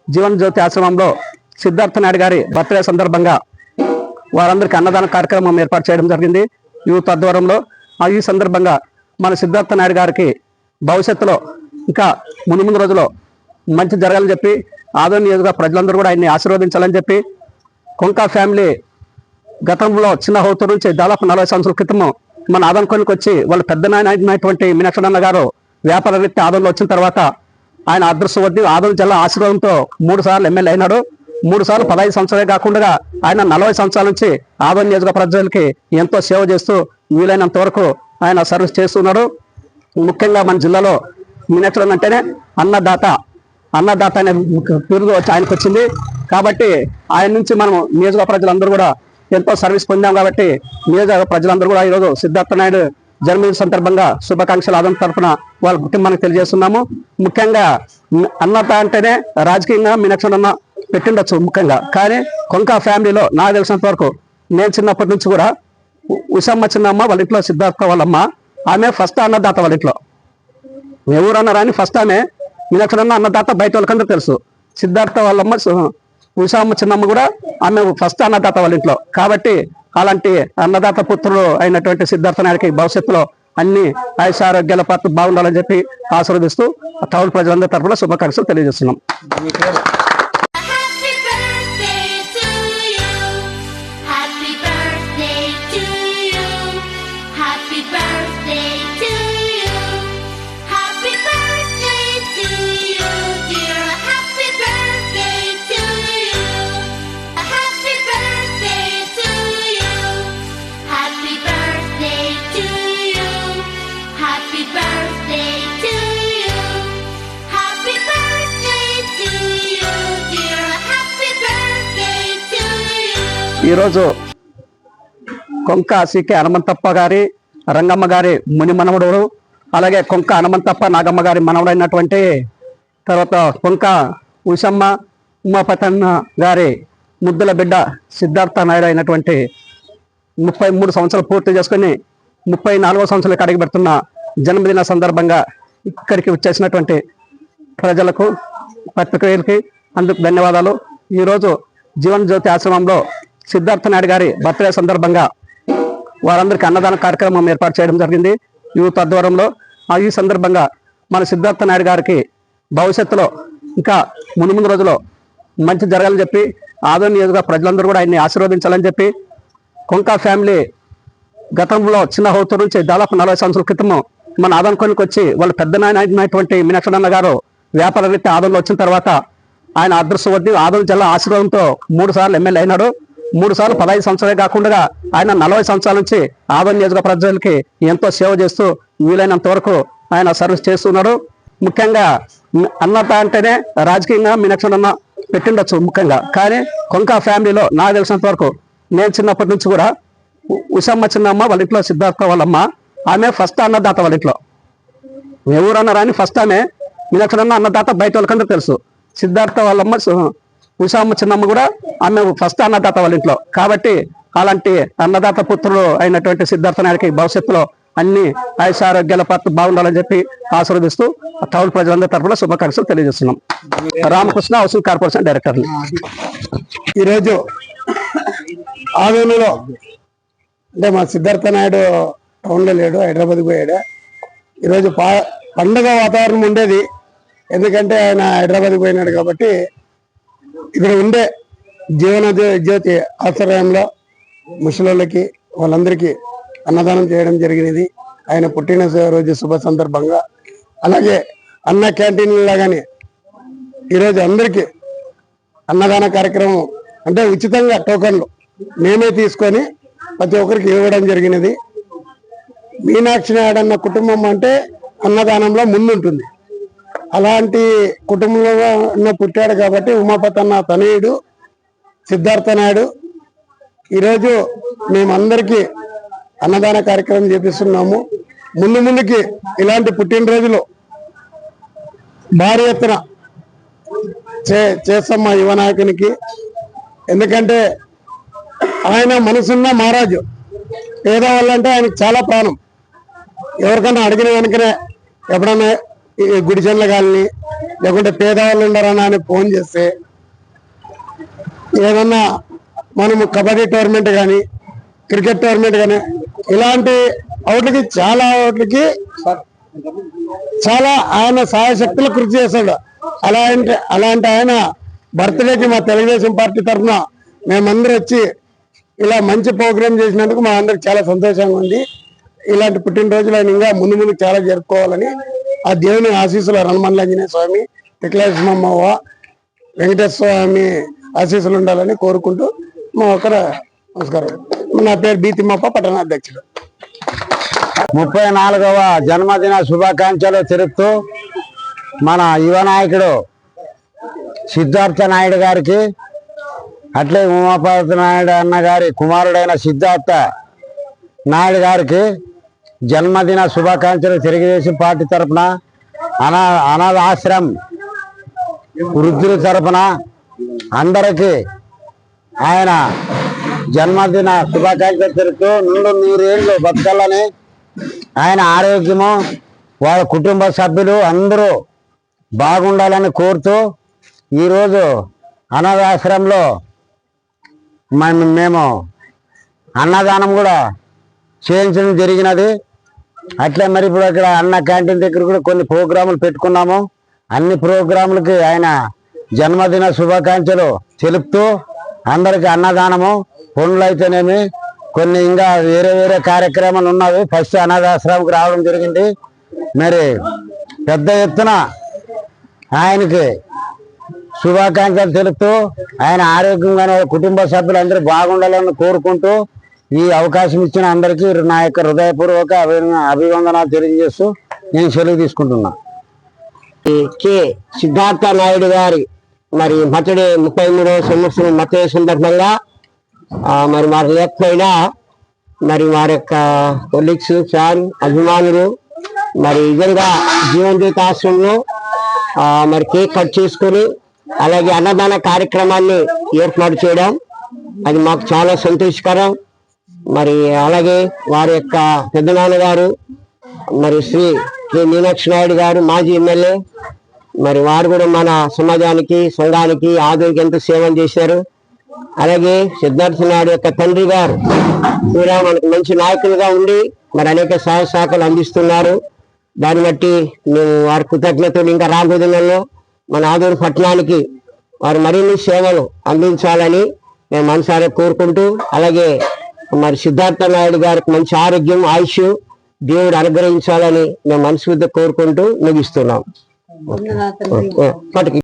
జీవన్ జ్యోతి ఆశ్రమంలో సిద్ధార్థ నాయుడు గారి బర్త్డే సందర్భంగా వారందరికీ అన్నదాన కార్యక్రమం ఏర్పాటు చేయడం జరిగింది యూత్ ఆధ్వర్యంలో. ఈ సందర్భంగా మన సిద్ధార్థ నాయుడు గారికి భవిష్యత్తులో ఇంకా ముందు రోజుల్లో మంచి జరగాలని చెప్పి ఆదోని నియోజకవర్గ ప్రజలందరూ కూడా ఆయన్ని ఆశీర్వదించాలని చెప్పి కొంకా ఫ్యామిలీ గతంలో చిన్న హౌతూరు నుంచి దాదాపు 40 సంవత్సరాల క్రితం మన ఆదోనికి వచ్చి వాళ్ళ పెద్ద నాయన అయినటువంటి మీనాక్షరన్న గారు వ్యాపార రీత్యా ఆదోన్లో వచ్చిన తర్వాత ఆయన అదృష్టం వద్ది ఆదోని జిల్లా ఆశీర్వాదంతో 3 సార్లు ఎమ్మెల్యే అయినాడు. 3 సార్లు 15 సంవత్సరాలే కాకుండా ఆయన 40 సంవత్సరాల నుంచి ఆదోని నియోజకవర్గ ప్రజలకి ఎంతో సేవ చేస్తూ వీలైనంత వరకు ఆయన సర్వీస్ చేస్తున్నాడు. ముఖ్యంగా మన జిల్లాలో మీనాక్షరన్న అంటేనే అన్నదాత అనే పేరు ఆయనకు వచ్చింది. కాబట్టి ఆయన నుంచి మనం నియోజకవర్గ ప్రజలందరూ కూడా ఎంతో సర్వీస్ పొందాం. కాబట్టి నియోజకవర్గ ప్రజలందరూ కూడా ఈరోజు సిద్ధార్థ నాయుడు జన్మదిన సందర్భంగా శుభాకాంక్షలు ఆదరణ తరఫున వాళ్ళ కుటుంబానికి తెలియజేస్తున్నాము. ముఖ్యంగా అన్నత అంటేనే రాజకీయంగా మీనాక్షరన్న పెట్టిండొచ్చు ముఖ్యంగా, కానీ కొంకా ఫ్యామిలీలో నాకు తెలిసినంత వరకు నేను చిన్నప్పటి నుంచి కూడా ఉషమ్మ చిన్నమ్మ వాళ్ళ ఇంట్లో సిద్ధార్థ వాళ్ళమ్మ ఆమె ఫస్ట్ అన్నదాత. వాళ్ళ ఇంట్లో ఎవరన్నారా అని ఫస్ట్ ఆమె మీనాక్షరన్న అన్నదాత బయట వాళ్ళకందరూ తెలుసు. సిద్ధార్థ వాళ్ళమ్మ ఉషామ్మ చిన్నమ్మ కూడా ఆమె ఫస్ట్ అన్నదాత వాళ్ళ ఇంట్లో. కాబట్టి అలాంటి అన్నదాత పుత్రులు అయినటువంటి సిద్ధార్థ నాయుడికి భవిష్యత్తులో అన్ని ఆయుషారోగ్యాల పట్ల బాగుండాలని చెప్పి ఆశీర్వదిస్తూ టౌన్ ప్రజలందరి తరఫున శుభాకాంక్షలు తెలియజేస్తున్నాం. ఈరోజు కొంక సికే హనుమంతప్ప గారి రంగమ్మ గారి ముని మనవడు, అలాగే కొంక హనుమంతప్ప నాగమ్మ గారి మనవడైనటువంటి తర్వాత కొంక ఉషమ్మ ఉమాపతన్న గారి ముద్దుల బిడ్డ సిద్ధార్థ నాయుడు అయినటువంటి 33 సంవత్సరాలు పూర్తి చేసుకుని 34వ సంవత్సరాలకు అడుగు పెడుతున్న జన్మదిన సందర్భంగా ఇక్కడికి వచ్చేసినటువంటి ప్రజలకు పత్రికేయులకి అందుకు ధన్యవాదాలు. ఈరోజు జీవన్ జ్యోతి ఆశ్రమంలో సిద్ధార్థ నాయుడు గారి బర్త్డే సందర్భంగా వారందరికీ అన్నదాన కార్యక్రమం ఏర్పాటు చేయడం జరిగింది యూత్ ఆధ్వర్యంలో. ఈ సందర్భంగా మన సిద్ధార్థ నాయుడు గారికి భవిష్యత్తులో ఇంకా ముందు రోజుల్లో మంచి జరగాలని చెప్పి ఆదోని నియోజకవర్గ ప్రజలందరూ కూడా ఆయన్ని ఆశీర్వదించాలని చెప్పి కొంకా ఫ్యామిలీ గతంలో చిన్న హౌతూరు నుంచి దాదాపు 40 సంవత్సరాల క్రితం మన ఆదోనికి వచ్చి వాళ్ళ పెద్ద నాయన అయినటువంటి మీనాక్షరన్న గారు వ్యాపార రీత్యా ఆదోన్లో వచ్చిన తర్వాత ఆయన అదృష్టం వద్ది ఆదోని జిల్లా ఆశీర్వాదంతో 3 సార్లు ఎమ్మెల్యే అయినాడు. 3 సార్లు 15 సంవత్సరాలే కాకుండా ఆయన 40 సంవత్సరాల నుంచి ఆదోని నియోజకవర్గ ప్రజలకి ఎంతో సేవ చేస్తూ వీలైనంత వరకు ఆయన సర్వీస్ చేస్తున్నాడు. ముఖ్యంగా అన్నత అంటేనే రాజకీయంగా మీనాక్షరన్న పెట్టిండొచ్చు ముఖ్యంగా, కానీ కొంకా ఫ్యామిలీలో నాకు తెలిసినంత వరకు నేను చిన్నప్పటి నుంచి కూడా ఉషమ్మ చిన్నమ్మ వాళ్ళ ఇంట్లో సిద్ధార్థ వాళ్ళమ్మ ఆమె ఫస్ట్ అన్నదాత. వాళ్ళ ఇంట్లో ఎవరన్నారా అని ఫస్ట్ ఆమె మీనాక్షరన్న అన్నదాత బయట వాళ్ళకందరూ తెలుసు. సిద్ధార్థ వాళ్ళమ్మ ఉషామ్మ చిన్నమ్మ కూడా ఆమె ఫస్ట్ అన్నదాత వాళ్ళ ఇంట్లో. కాబట్టి అలాంటి అన్నదాత పుత్రులు అయినటువంటి సిద్ధార్థ నాయుడికి భవిష్యత్తులో అన్ని ఆయుషారోగ్యాల పట్ల బాగుండాలని చెప్పి ఆశీర్వదిస్తూ టౌన్ ప్రజలందరి తరఫున శుభాకాంక్షలు తెలియజేస్తున్నాం. Ramakrishna housing corporation director. ఈరోజు ఆదోనిలో అంటే మా సిద్ధార్థ నాయుడు టౌన్లో లేడు, హైదరాబాద్కి పోయాడు. ఈరోజు పండుగ వాతావరణం ఉండేది, ఎందుకంటే ఆయన హైదరాబాద్కి పోయినాడు. కాబట్టి ఇక్కడ ఉండే జీవన జ్యోతి ఆశ్రయంలో ముసలోళ్ళకి వాళ్ళందరికీ అన్నదానం చేయడం జరిగినది ఆయన పుట్టిన రోజు శుభ సందర్భంగా. అలాగే అన్న క్యాంటీన్ లాగానే ఈరోజు అందరికీ అన్నదాన కార్యక్రమం అంటే ఉచితంగా టోకన్లు మేమే తీసుకొని ప్రతి ఒక్కరికి ఇవ్వడం జరిగినది. మీనాక్షి నాయుడు అన్న కుటుంబం అంటే అన్నదానంలో ముందుంటుంది. అలాంటి కుటుంబంలో పుట్టాడు కాబట్టి ఉమాపతన్న తనయుడు సిద్ధార్థ నాయుడు ఈరోజు మేమందరికీ అన్నదాన కార్యక్రమం చేపిస్తున్నాము. ముందుకి ఇలాంటి పుట్టినరోజులు భారీ ఎత్తున చేస్తాం మా యువ నాయకునికి. ఎందుకంటే ఆయన మనసున్న మహారాజు, పేదవాళ్ళంటే ఆయనకు చాలా ప్రాణం. ఎవరికన్నా అడిగిన వెనుకనే ఎప్పుడన్నా ఈ గుడిచెన్ల గాలిని లేకుంటే పేదవాళ్ళు ఉన్నారన్నా అని ఫోన్ చేస్తే ఏదన్నా మనము కబడ్డీ టోర్నమెంట్ కానీ క్రికెట్ టోర్నమెంట్ కానీ ఇలాంటి అవుట్లకి చాలా ఆయన సహాయశక్తులు కృషి చేశాడు. అలాంటి ఆయన బర్త్డేకి మా తెలుగుదేశం పార్టీ తరఫున మేమందరూ వచ్చి ఇలా మంచి ప్రోగ్రాం చేసినందుకు మా అందరికి చాలా సంతోషంగా ఉంది. ఇలాంటి పుట్టినరోజులు ఆయన ఇంకా ముందు ముందు చాలా జరుపుకోవాలని ఆ దేవుని ఆశీస్సులు రణమండలాంజనేయ స్వామి, తిక్కలేశ్వరమ్మ, వెంకటేశ్వర స్వామి ఆశీస్సులు ఉండాలని కోరుకుంటూ మా ఒక్కరు నమస్కారం. నా పేరు బి తిమ్మప్ప, పట్టణాధ్యక్షుడు. 34వ జన్మదిన శుభాకాంక్షలు తెలుపుతూ మన యువ నాయకుడు సిద్ధార్థ నాయుడు గారికి, అట్లే ఉమాపతి నాయుడు అన్న గారి కుమారుడైన సిద్ధార్థ నాయుడు గారికి జన్మదిన శుభాకాంక్షలు తెలుగుదేశం పార్టీ తరఫున, అనాథ ఆశ్రమం వృద్ధుల తరఫున అందరికీ ఆయన జన్మదిన శుభాకాంక్షలు తెలుపుతూ 100 బతకాలని, ఆయన ఆరోగ్యము వాళ్ళ కుటుంబ సభ్యులు అందరూ బాగుండాలని కోరుతూ ఈరోజు అనాథాశ్రమంలో మేము అన్నదానం కూడా చేయించడం జరిగినది. అట్లే మరి ఇప్పుడు అక్కడ అన్న క్యాంటీన్ దగ్గర కూడా కొన్ని ప్రోగ్రాములు పెట్టుకున్నాము. అన్ని ప్రోగ్రాములకి ఆయన జన్మదిన శుభాకాంక్షలు తెలుపుతూ అందరికి అన్నదానము, పనులు అయితేనేమి కొన్ని ఇంకా వేరే కార్యక్రమాలు ఉన్నవి. ఫస్ట్ అనాథాశ్రమంకి రావడం జరిగింది. మరి పెద్ద ఎత్తున ఆయనకి శుభాకాంక్షలు తెలుపుతూ ఆయన ఆరోగ్యంగా కుటుంబ సభ్యులు అందరూ బాగుండాలని కోరుకుంటూ ఈ అవకాశం ఇచ్చిన అందరికీ నా యొక్క హృదయపూర్వక అభివందనాలు తెలియజేస్తూ నేను సెలవు తీసుకుంటున్నా. కె సిద్ధార్థ నాయుడు గారి మరి మతడి 33వ సంవత్సరం మత సందర్భంగా మరి మాకు లేకపోయినా మరి వారి యొక్క కొలీగ్స్, ఫ్యాన్, అభిమానులు మరి నిజంగా జీవన్ జ్యోతి ఆశ్రమంలో మరి కేక్ కట్ చేసుకొని అలాగే అన్నదాన కార్యక్రమాన్ని ఏర్పాటు చేయడం అది మాకు చాలా సంతోషకరం. మరి అలాగే వారి యొక్క పెద్దనాన్నగారు మరి శ్రీ కె మీనాక్షి నాయుడు గారు మాజీ ఎమ్మెల్యే, మరి వారు కూడా మన సమాజానికి, సంఘానికి, ఆదోనికి ఎంతో సేవలు చేశారు. అలాగే సిద్ధార్థ నాయుడు యొక్క తండ్రి గారు కూడా మనకు మంచి నాయకులుగా ఉండి మరి అనేక సహాయ సహకారాలు అందిస్తున్నారు. దాన్ని బట్టి మేము వారి కృతజ్ఞతలు ఇంకా రాబోయే దినాల్లో మన ఆదూరు పట్టణానికి వారు మరిన్ని సేవలు అందించాలని మేము మనసారా కోరుకుంటూ, అలాగే మరి సిద్ధార్థ నాయుడు గారికి మంచి ఆరోగ్యం, ఆయుష్ దేవుడు అనుగ్రహించాలని మేము మనస్ఫూర్తిగా కోరుకుంటూ ముగిస్తున్నాం.